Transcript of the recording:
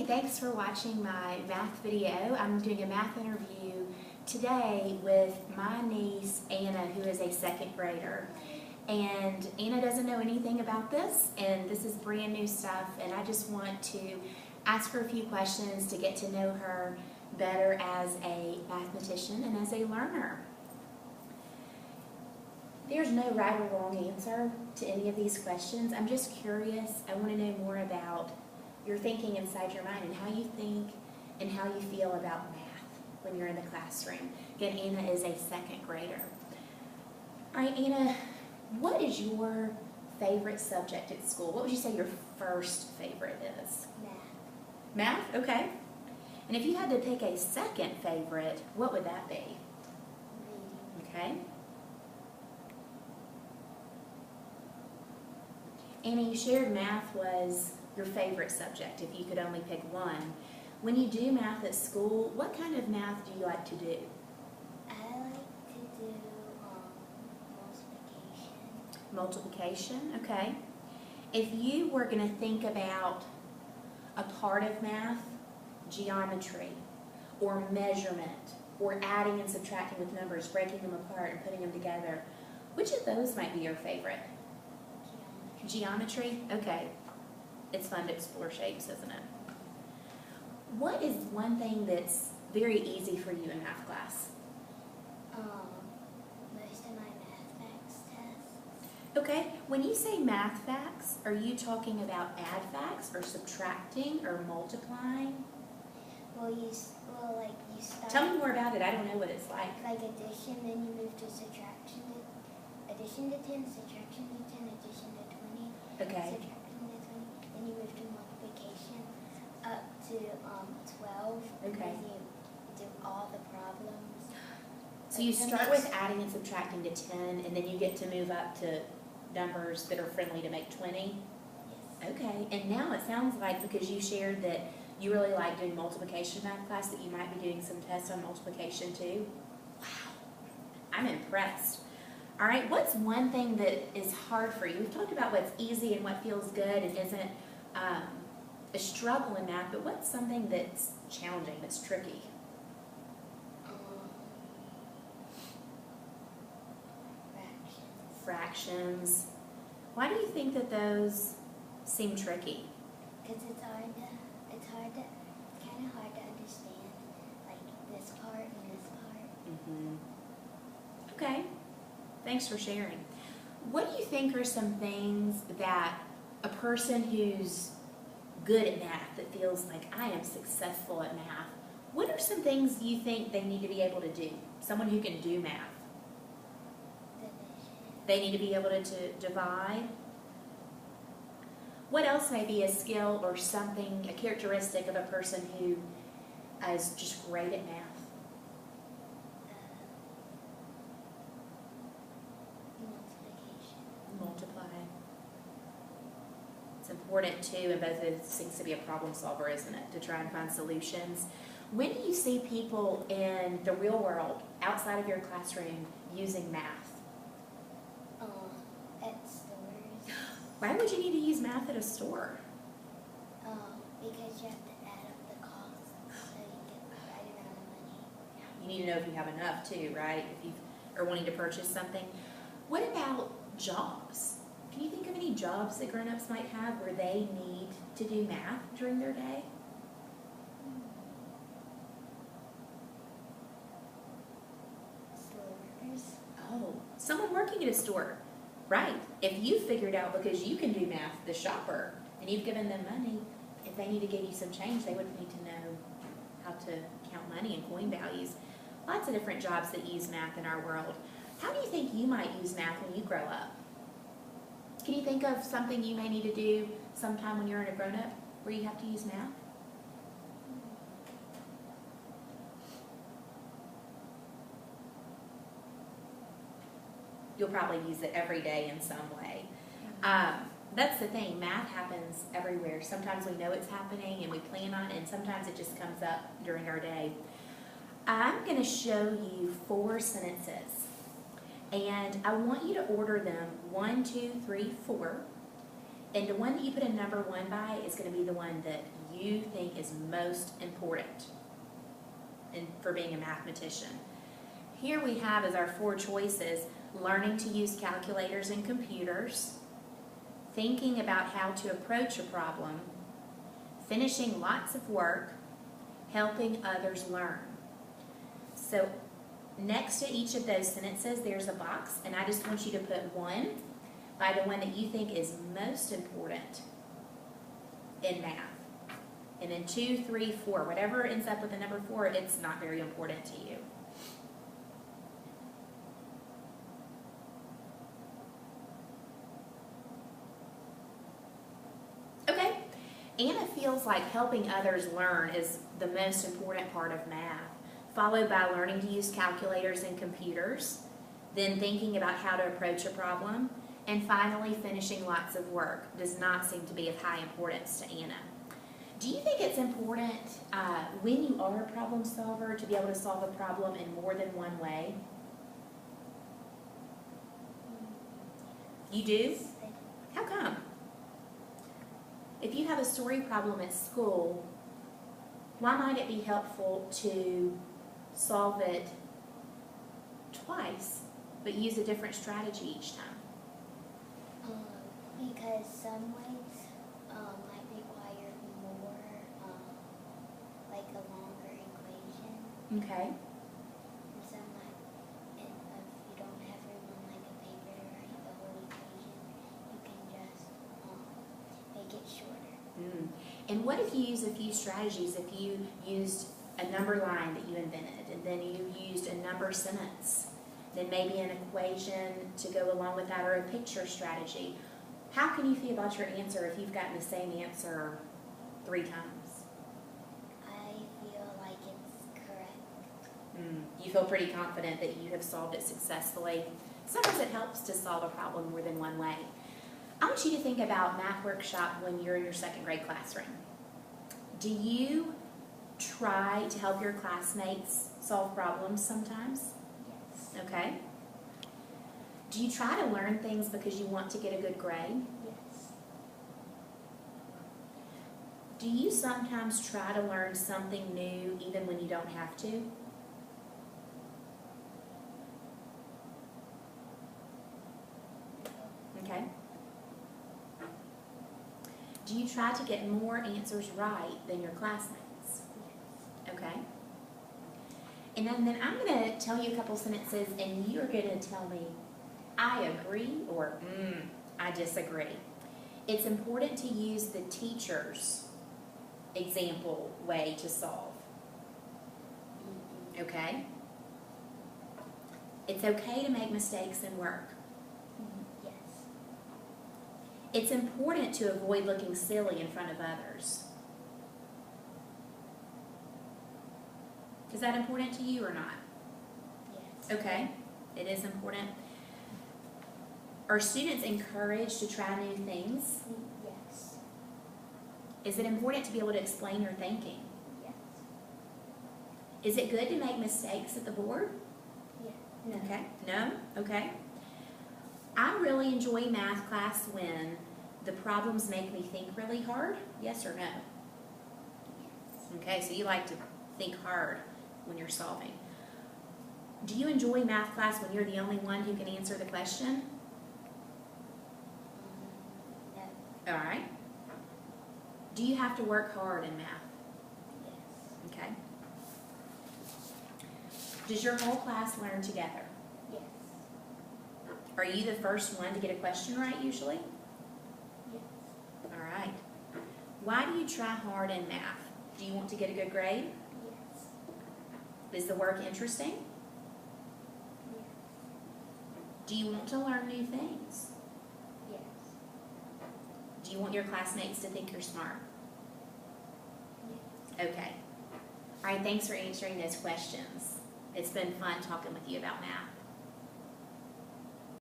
Hey, thanks for watching my math video. I'm doing a math interview today with my niece, Anna, who is a second grader. And Anna doesn't know anything about this, and this is brand new stuff, and I just want to ask her a few questions to get to know her better as a mathematician and as a learner. There's no right or wrong answer to any of these questions. I'm just curious. I want to know more about your thinking inside your mind and how you think and how you feel about math when you're in the classroom. Again, Anna is a second grader. All right, Anna, what is your favorite subject at school? What would you say your first favorite is? Math. Math? Okay. And if you had to pick a second favorite, what would that be? Reading. Okay. Anna, you shared math was your favorite subject if you could only pick one. When you do math at school, what kind of math do you like to do? I like to do multiplication. Multiplication, okay. If you were going to think about a part of math, geometry, or measurement, or adding and subtracting with numbers, breaking them apart and putting them together, which of those might be your favorite? Geometry. Geometry? Okay. It's fun to explore shapes, isn't it? What is one thing that's very easy for you in math class? Most of my math facts tests. Okay, when you say math facts, are you talking about add facts or subtracting or multiplying? You start. Tell me more about it. I don't know what it's like. Like addition, then you move to subtraction. Addition to 10, subtraction to 10, addition to 20. Okay. Subtraction to 20. Then you move to multiplication up to 12. Okay. And then you do all the problems. So you start with adding and subtracting to 10, and then you get to move up to numbers that are friendly to make 20? Yes. Okay, and now it sounds like because you shared that you really like doing multiplication math class, that you might be doing some tests on multiplication too? Wow, I'm impressed. All right, what's one thing that is hard for you? We've talked about what's easy and what feels good and isn't a struggle in math, but what's something that's challenging, that's tricky? Fractions. Why do you think that those seem tricky? Because it's kind of hard to understand, like this part and this part. Okay, thanks for sharing. What do you think are some things that a person who's good at math, that feels like I am successful at math, what are some things you think they need to be able to do? Someone who can do math. Division. They need to be able to divide. What else may be a skill or something, a characteristic of a person who is just great at math? Multiplication. Multiply. It's important too in both of those things to be a problem solver, isn't it? To try and find solutions. When do you see people in the real world, outside of your classroom, using math? At stores. Why would you need to use math at a store? Because you have to add up the costs so you get the right amount of money. You need to know if you have enough too, right? If you are wanting to purchase something. What about jobs? Can you think of any jobs that grown-ups might have where they need to do math during their day? Store workers. Oh, someone working at a store. Right. If you figured out, because you can do math, the shopper, and you've given them money, if they need to give you some change, they would need to know how to count money and coin values. Lots of different jobs that use math in our world. How do you think you might use math when you grow up? Can you think of something you may need to do sometime when you're in a grown-up where you have to use math? You'll probably use it every day in some way. That's the thing, math happens everywhere. Sometimes we know it's happening and we plan on it, and sometimes it just comes up during our day. I'm going to show you 4 sentences, and I want you to order them 1, 2, 3, 4, And the one that you put a number 1 by is going to be the one that you think is most important for being a mathematician. Here we have as our 4 choices: learning to use calculators and computers, thinking about how to approach a problem, finishing lots of work, helping others learn. So next to each of those sentences, there's a box, and I just want you to put 1 by the one that you think is most important in math. And then 2, 3, 4, whatever ends up with the number 4, it's not very important to you. Okay, Anna feels like helping others learn is the most important part of math, followed by learning to use calculators and computers, then thinking about how to approach a problem, and finally finishing lots of work does not seem to be of high importance to Anna. Do you think it's important when you are a problem solver to be able to solve a problem in more than one way? You do? How come? If you have a story problem at school, why might it be helpful to solve it twice, but use a different strategy each time? Because some ways might require more, like a longer equation. Okay. And some might, and if you don't have room on like a paper to write the whole equation, you can just make it shorter. And what if you use a few strategies? If you used a number line that you invented, and then you used a number sentence, then maybe an equation to go along with that, or a picture strategy. How can you feel about your answer if you've gotten the same answer 3 times? I feel like it's correct. You feel pretty confident that you have solved it successfully. Sometimes it helps to solve a problem more than one way. I want you to think about Math Workshop when you're in your 2nd grade classroom. Do you try to help your classmates solve problems sometimes? Yes. Okay. Do you try to learn things because you want to get a good grade? Yes. Do you sometimes try to learn something new even when you don't have to? Okay. Do you try to get more answers right than your classmates? Okay. And then I'm going to tell you a couple sentences, and you're going to tell me, I agree, or I disagree. It's important to use the teacher's example way to solve. Okay? It's okay to make mistakes in work. Yes. It's important to avoid looking silly in front of others. Is that important to you or not? Yes. Okay, it is important. Are students encouraged to try new things? Yes. Is it important to be able to explain your thinking? Yes. Is it good to make mistakes at the board? Yeah. No. Okay, no? Okay. I really enjoy math class when the problems make me think really hard. Yes or no? Yes. Okay, so you like to think hard when you're solving. Do you enjoy math class when you're the only one who can answer the question? No. All right. Do you have to work hard in math? Yes. Okay. Does your whole class learn together? Yes. Are you the first one to get a question right usually? Yes. All right. Why do you try hard in math? Do you want to get a good grade? Yes. Is the work interesting? Yes. Do you want to learn new things? Yes. Do you want your classmates to think you're smart? Yes. Okay. All right, thanks for answering those questions. It's been fun talking with you about math.